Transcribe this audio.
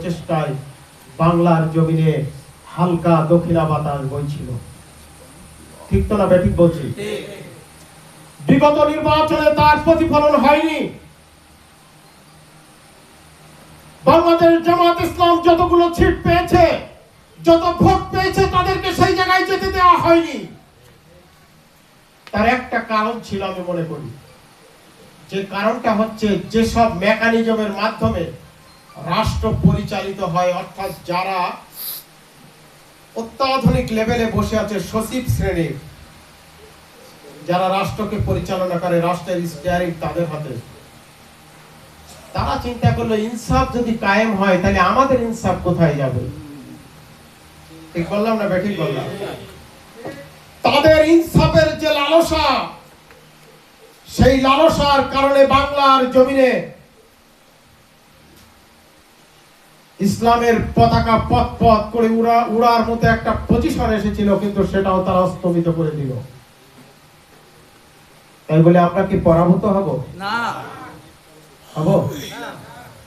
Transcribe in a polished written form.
প্রচেষ্টায় বাংলার জমিনে হালকা দক্ষিণা বাতাস বইছিল। ঠিক তো না বেঠিক বলছি? বিগত নির্বাচনে তার প্রতিফলন হয়নি। বাংলাদেশ জামাত ইসলাম যতগুলো সিট পেয়েছে, যত ভোট পেয়েছে, তাদেরকে সেই জায়গায় যেতে দেওয়া হয়নি। তার একটা কারণ ছিল আমি মনে করি, যে কারণটা হচ্ছে যেসব মেকানিজমের মাধ্যমে রাষ্ট্র পরিচালিত হয়, অর্থাৎ যারা অত্যাধুনিক লেভেলে বসে আছে, সচিব শ্রেণীর যারা রাষ্ট্রকে পরিচালনা করে, রাষ্ট্রের স্টিয়ারিং তাদের হাতে, তারা চিন্তা করলো ইনসাফ যদি কায়েম হয় তাহলে আমাদের ইনসাফ কোথায় যাবে? ঠিক বললাম না বেঠিক বললাম? তাদের ইনসাফের যে লালসা, সেই লালসার কারণে বাংলার জমিনে ইসলামের পতাকা পথ পথ করে উড়ার মতো একটা পজিশন এসেছিল, কিন্তু সেটাও তারা স্থগিত করে দিল। তাই বলে আমরা কি পরাভূত হব? না, হব?